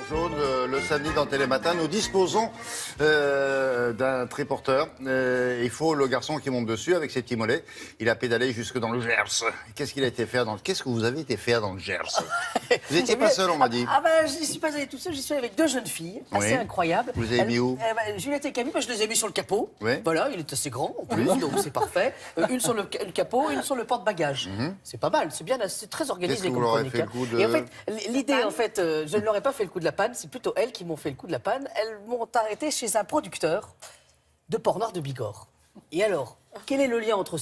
jaune, le samedi dans Télématin, nous disposons d'un triporteur. Il faut le garçon qui monte dessus avec ses petits mollets. Il a pédalé jusque dans le Gers. Qu'est-ce qu'il a été faire Qu'est-ce que vous avez été faire dans le Gers? Vous n'étiez pas seul, on m'a dit. Ah ben, je n'y suis pas allée tout seul, j'y suis allée avec deux jeunes filles, assez incroyables. Vous les avez mis où? Juliette et Camille, je les ai mis sur le capot. Oui. Voilà, il est assez grand en plus, donc c'est parfait. Une sur le capot, une sur le porte-bagages. C'est pas mal, c'est bien, c'est très organisé. Qu'est-ce que vous leur avez fait le coup de... Et en fait, l'idée, je ne leur ai pas fait le coup de la panne, c'est plutôt elles qui m'ont fait le coup de la panne. Elles m'ont arrêté chez un producteur de porc noir de Bigorre. Et alors, quel est le lien entre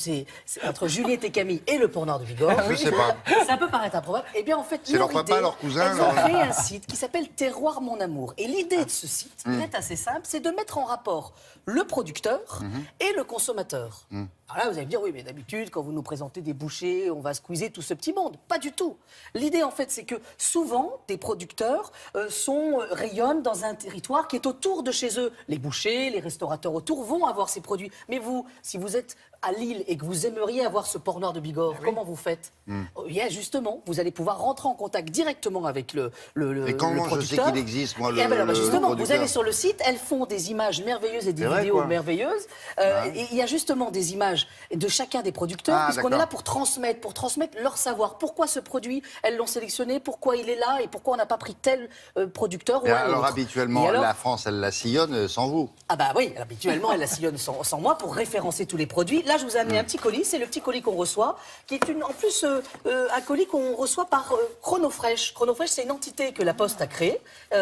Juliette et Camille et le porc noir de Bigorre? Je sais pas. Ça peut paraître improbable. Eh bien, en fait, c'est leur papa, leur cousin. Elles ont créé un site qui s'appelle Terroir Mon Amour. Et l'idée de ce site, il est assez simple, c'est de mettre en rapport le producteur et le consommateur. Alors là, vous allez me dire, oui, mais d'habitude, quand vous nous présentez des bouchers, on va squeezer tout ce petit monde. Pas du tout. L'idée, en fait, c'est que souvent, des producteurs rayonnent dans un territoire qui est autour de chez eux. Les bouchers, les restaurateurs autour vont avoir ces produits. Mais vous, si vous êtes à Lille et que vous aimeriez avoir ce porc noir de Bigorre, comment vous faites? Justement, vous allez pouvoir rentrer en contact directement avec le Et comment producteur. je sais qu'il existe, moi, Justement, le vous allez sur le site, elles font des images merveilleuses et des vidéos merveilleuses. Et il y a justement des images de chacun des producteurs, puisqu'on est là pour transmettre leur savoir. Pourquoi ce produit, elles l'ont sélectionné, pourquoi il est là et pourquoi on n'a pas pris tel producteur ou un alors, autre. habituellement, la France, elle la sillonne sans vous. Ah bah oui, habituellement, elle la sillonne sans moi pour référencer tous les produits. Là, je vous ai amené un petit colis, c'est le petit colis qu'on reçoit, qui est en plus un colis qu'on reçoit par Chronofresh. Chronofresh, c'est une entité que la Poste a créée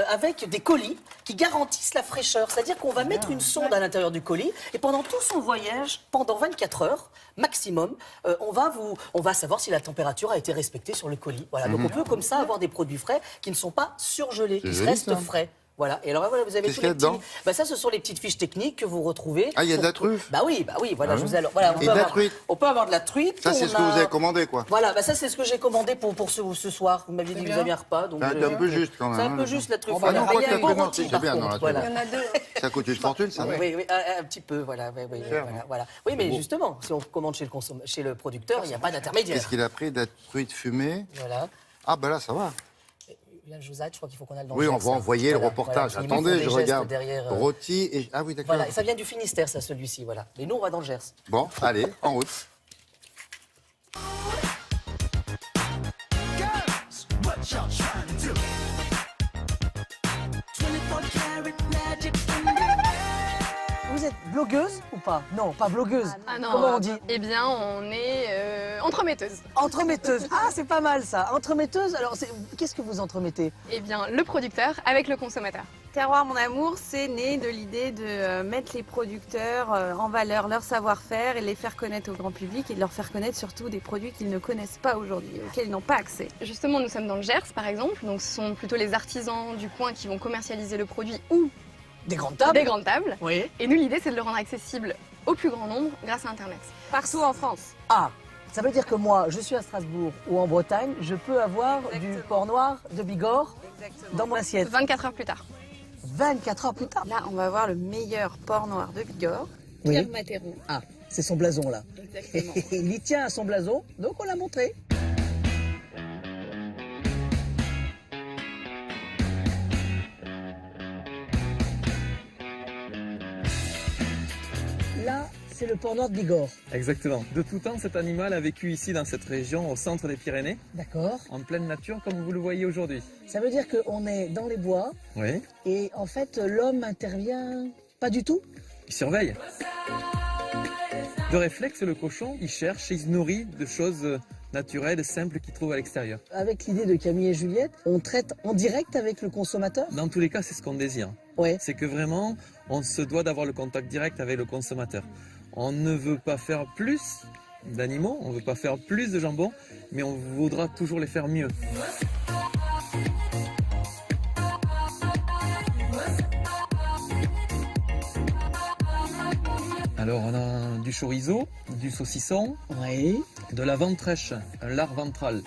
avec des colis qui garantissent la fraîcheur. C'est-à-dire qu'on va mettre une sonde à l'intérieur du colis et pendant tout son voyage, pendant 24 heures maximum, on va savoir si la température a été respectée sur le colis. Voilà, donc on peut comme ça avoir des produits frais qui ne sont pas surgelés, qui restent frais. Voilà. Et alors voilà, vous avez tous les petits. Ça, ce sont les petites fiches techniques que vous retrouvez. Ah, il y a de la truffe. Bah oui. Voilà, je vous ai. Voilà, on peut avoir de la truite. Ça, c'est ce que vous avez commandé, quoi. Voilà, ça, c'est ce que j'ai commandé pour ce soir. Vous m'aviez dit que vous aviez un repas. C'est un peu juste, quand même. C'est un peu juste la truffe. Ah non, il y a un bon rôti, par bien, contre. Voilà. Il y en a deux. Ça coûte une fortune, ça. Oui, un petit peu, voilà. Oui, mais justement, si on commande chez le producteur, il n'y a pas d'intermédiaire. Qu'est-ce qu'il a pris? De la truite fumée. Voilà. Ah, ben là, ça va. Bien, je vous aide, je crois qu'il faut qu'on aille dans Oui, le on Gers, va envoyer le reportage. Voilà, attendez, je regarde. Derrière, Rôti et... Ah oui, d'accord. Voilà, et ça vient du Finistère, ça, celui-ci, voilà. Mais nous, on va dans le Gers. Bon, allez, en route. Vous êtes blogueuse ou pas? Non, pas blogueuse. Ah non. Comment on dit? Eh bien, on est entremetteuse. Entremetteuse. Ah, c'est pas mal ça. Entremetteuse, alors qu'est-ce que vous entremettez? Eh bien, le producteur avec le consommateur. Terroir Mon Amour, c'est né de l'idée de mettre les producteurs en valeur, leur savoir-faire et les faire connaître au grand public et de leur faire connaître surtout des produits qu'ils ne connaissent pas aujourd'hui, auxquels ils n'ont pas accès. Justement, nous sommes dans le Gers, par exemple. Donc, ce sont plutôt les artisans du coin qui vont commercialiser le produit ou Des grandes tables? des grandes tables. Oui. Et nous, l'idée, c'est de le rendre accessible au plus grand nombre grâce à Internet. Partout en France. Ah, ça veut dire que moi, je suis à Strasbourg ou en Bretagne, je peux avoir du porc noir de Bigorre dans mon assiette. 24 heures plus tard. 24 heures plus tard. Là, on va voir le meilleur porc noir de Bigorre, Pierre Matéron. Ah, c'est son blason là. Exactement. Il y tient à son blason, donc on l'a montré. Là, c'est le porc noir de Bigorre. Exactement. De tout temps, cet animal a vécu ici dans cette région, au centre des Pyrénées, D'accord. en pleine nature, comme vous le voyez aujourd'hui. Ça veut dire qu'on est dans les bois Oui. et en fait, l'homme intervient pas du tout. Il surveille. De réflexe, le cochon, il cherche et il se nourrit de choses naturelles, simples qu'il trouve à l'extérieur. Avec l'idée de Camille et Juliette, on traite en direct avec le consommateur. Dans tous les cas, c'est ce qu'on désire. Ouais. C'est que vraiment, on se doit d'avoir le contact direct avec le consommateur. On ne veut pas faire plus d'animaux, on ne veut pas faire plus de jambon, mais on voudra toujours les faire mieux. Alors on a du chorizo, du saucisson, Oui. de la ventrèche, un lard ventral,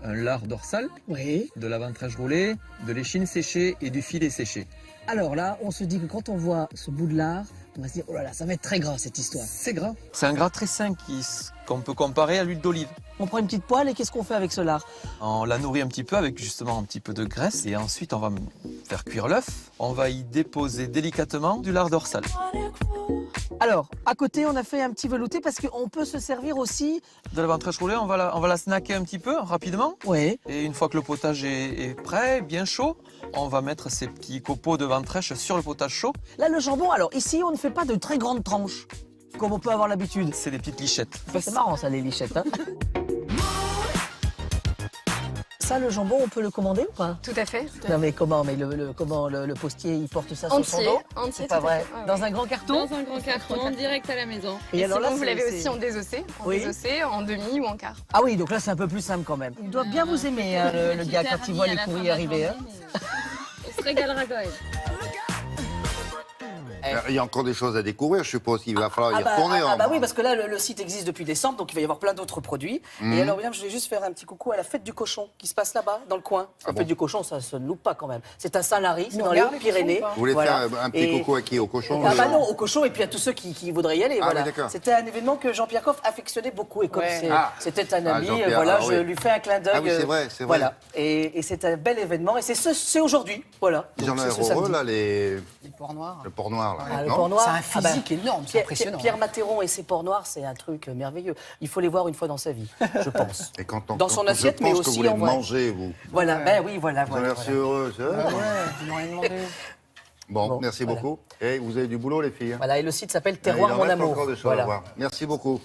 un lard dorsal, Oui. de la ventrèche roulée, de l'échine séchée et du filet séché. Alors là, on se dit que quand on voit ce bout de lard, on va se dire, oh là là, ça va être très gras cette histoire. C'est gras. C'est un gras très sain qu'on peut comparer à l'huile d'olive. On prend une petite poêle et qu'est-ce qu'on fait avec ce lard? On la nourrit un petit peu avec justement un petit peu de graisse et ensuite on va faire cuire l'œuf. On va y déposer délicatement du lard dorsal. Alors, à côté, on a fait un petit velouté parce qu'on peut se servir aussi... De la ventrèche roulée, on va la snacker un petit peu rapidement. Oui. Et une fois que le potage est prêt, bien chaud, on va mettre ces petits copeaux de ventrèche sur le potage chaud. Là, le jambon, alors ici, on ne fait pas de très grandes tranches, comme on peut avoir l'habitude. C'est des petites lichettes. Ça, c'est marrant, ça, les lichettes. Hein. Ça, le jambon, on peut le commander ou pas? Tout à fait. Non, mais comment? Mais comment le postier, il porte ça sur son Entier, dos? entier, C'est tout pas à vrai. fait. Ouais, Dans ouais. un grand carton? Dans un grand carton, direct à la maison. Et alors sinon, là, vous l'avez c'est- aussi en désossé, Oui. en demi ou en quart. Ah oui, donc là, c'est un peu plus simple quand même. Il doit bien vous aimer, hein, le gars, quand il voit les courriers arriver. Hein. On se régalera quand même. Il y a encore des choses à découvrir, je suppose. Il va falloir y retourner. bah oui, parce que là, le site existe depuis décembre, donc il va y avoir plein d'autres produits. Et alors, bien, je vais juste faire un petit coucou à la fête du cochon qui se passe là-bas, dans le coin. La fête du cochon, ça se loupe pas quand même. C'est à Saint-Lary, c'est dans les Hautes-Pyrénées. Vous voulez Voilà. faire un petit Et- coucou à qui? Au cochon? Ah bah non, au cochon et puis à tous ceux qui voudraient y aller. Ah voilà. oui, d'accord. C'était un événement que Jean-Pierre Coff affectionnait beaucoup et comme c'était un ami, Jean-Pierre, voilà, ah je oui. lui fais un clin d'œil. Ah oui, c'est vrai, c'est vrai. Voilà. Et c'est un bel événement et c'est aujourd'hui, voilà. Ils en Donc, ont c'est l'air ce heureux, samedi. là, Les porcs noirs. le port noir, là. Ah, le non porc noir. C'est un physique énorme, c'est impressionnant. Pierre Matéron et ses porcs noirs, c'est un truc merveilleux. Il faut les voir une fois dans sa vie, je pense. Et quand Dans son assiette, je mais pense que aussi vous les en vrai. mangez, vous. Voilà, ben oui, voilà. Vous avez l'air si heureux, c'est vrai. Ils n'ont rien demandé. Bon, merci voilà. beaucoup. Et vous avez du boulot, les filles. Voilà, et le site s'appelle Il Terroir en Mon reste Amour. encore des choses Voilà. à voir. Merci beaucoup.